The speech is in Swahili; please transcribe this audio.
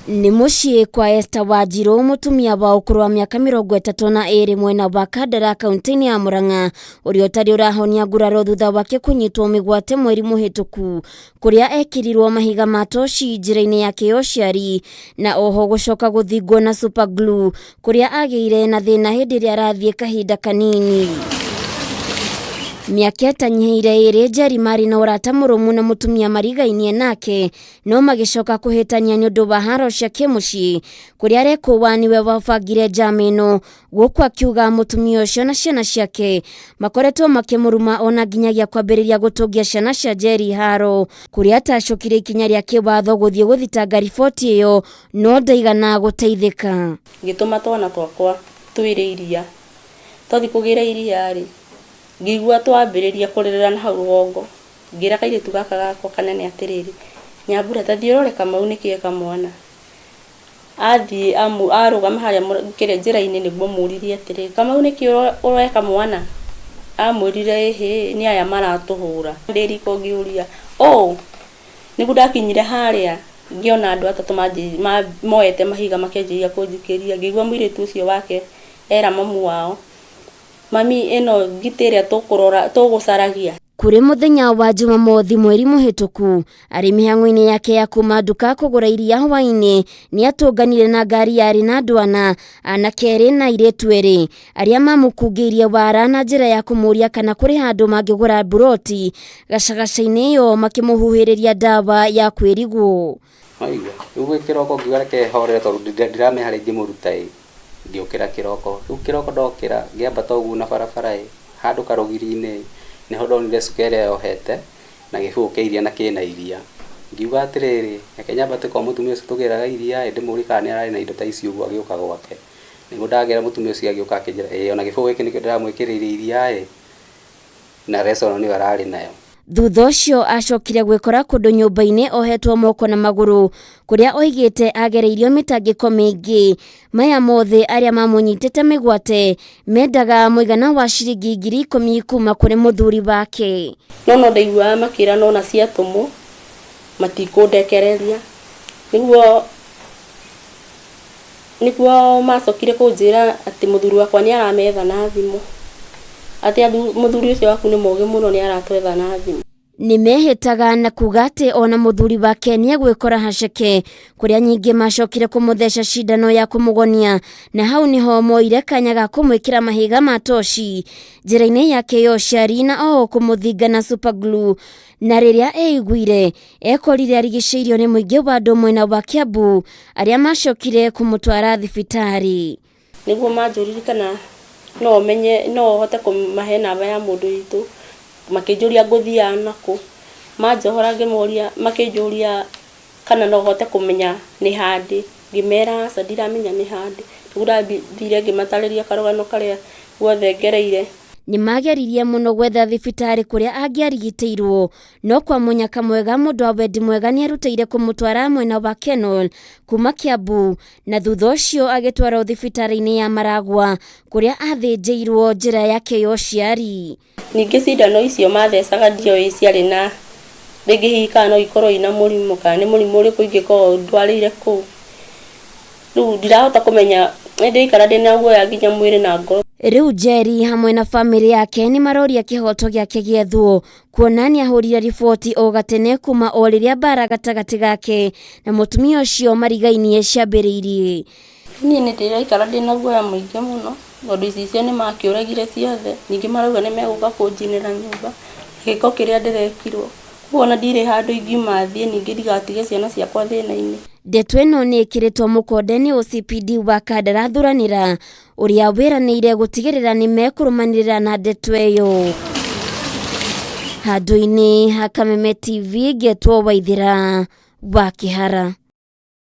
Ni muciĩ kwa Esther Wanjiru, mutumia wa ukuru wa miaka 32 mwena wa Kandara kaunti-ini ya Murang'a, uria utari urahonia nguraro thutha wake kunyitwo migwate mweri muhituku, kuria ekirirwo mahiga ma toci njira-ini yake uciari, na oho gucoka guthingwo na super glue kuria ageire na thina hindi iria arathie kahinda kanini. Miaka itanyiheire iri njeri mari na urata murumu na mutumia marigainie nake, no magicoka kuhitania nundu wa haro cia kimucii kuria arekua niwe wabangire njama ino, guku akiuga mutumia ucio na ciana ciake makoretwo makimuruma ona nginyagia kwambiriria gutungia ciana cia njeri haro, kuria atacokire ikinya ria kiwatho guthie guthitanga riboti iyo no ndaigana guteithika. Ngituma twana twakwa twire iria tothi kugira iria ri ngigua twambiriria kurerera na hau rwongo, ngira kairitu gaka gakwa kanene atiriri nyambura tathie roreka mau nikieka mwana athi arugama haria kire njira-ini niguo muririe atiriri kamau nikio ureka mwana, amurire ehe ni aya maratuhura ndiriko ngiuria nigu ndakinyire haria ngiona andu atatu moete mahiga makenjia kunjikiria, ngigua mwiritu ucio wake era mamu wao, mami eno gitire tugucaragia. Kuri muthenya wa Jumamothi mweri muhituku, ari mihango-ini yake ya kuma nduka kugura iria hwaini ni atunganire na ngari yari na ndwana anake eri na airitu eri aria mamukungiirie wara na njira ya kumuria kana kuri handu mangigura buroti gacagaca-ini iyo makimuhuhiriria ndawa ya kwirigwo. Mahiga uwe kiroko ngiuga reke horere tondu ndiramehara ingimuruta ngiukira kiroko ndokira ngiambata ugu na barabara handu karugiri-ini niho ndonire sukari yohete na gihuke iria na kina iria, ngiuga atiriri reke nyambate kwa mutumia ucio tugiraga iria ndimuri kana ni arari na indo ta icio ugu agiuka gwake, nigo ndagera mutumia ucio agiuka akinjira ona gihuke iki nikio ndiramwikiriria iria na reso ni arari nayo. Thutha ucio acokire gwikora kundu nyumba-ini ohetwo moko na maguru kuria oigite agereirio mitangiko mingi. Maya mothe aria mamunyitite migwate mendaga muigana wa ciringi 10,000 kuma kuri muthuri wake. No ndaigua makira na cia tumu matikundekereria niguo macokire kunjira ati muthuri wakwa ni arametha na thimu, ati muthuri ucio waku ni mugi muno ni aratwetha na thimu. Ni mehitaga na kugate ona muthuri wake ni agwikora haceke kuria nyingi macokire kumutheca cindano ya kumugonia, na hau niho moire kanya ga kumwikira mahiga ma toci njira-ini yake uciari na oho kumuthinga na super glue, na riria eiguire ekorire arigiceirio ni muingi wa andu mwena wa Kiambu aria macokire kumutwara thibitari. Niguo manjuririkana no menye no hote kumahe namba ya mundu itu makinjuria nguthia naku manjohora ngimuria makinjuria kana no hote kumenya ni handi ngimera sa ndiramenya ni handi ngura thire ngimatariria karugano karia guothe ngereire. Ni mageririe muno gwetha thibitari kuria angiarigiteirwo, no kwa munyaka mwega mundu wa wendi mwega ni arutire kumutwara mwena wa Kenol kuma Kiambu, na thutha ucio agitwarwo thibitari-ini ya Maragwa kuria athinjirwo njira yake uciari. Ningi cindano icio mathecaga ndio ciari na ringi hika no ikorwo ina murimu kana ni murimu uri kuingiko ndwarire ku riu ndirahota kumenya ndikara ndina guoya nginya mwiri na ngoro. Riu Njeri hamwe na family yake ni maroria kihoto giake giethwo, kuona ni ahurire riboti o gatene kuma o riria bara gatagati gake na mutumia ucio marigainie ciambiriirie. Ni ndiraikara ndina guoya muingi muno nondu icio ni makiuragire ciothe, ningi marauga ni meguka kunjinira nyumba giko kiria ndirekirwo, kuona ndire handu ingiuma thie ningi ndigatige ciana ciakwa thina-ini. Ndeto ino ni ikiritwo mukonde ni OCPD wa Kandara thuranira uria wiranire gutigirira ni mekurumanirira na ndeto iyo. Handu-ini ha Kameme TV getwo Waithira wa Kihara.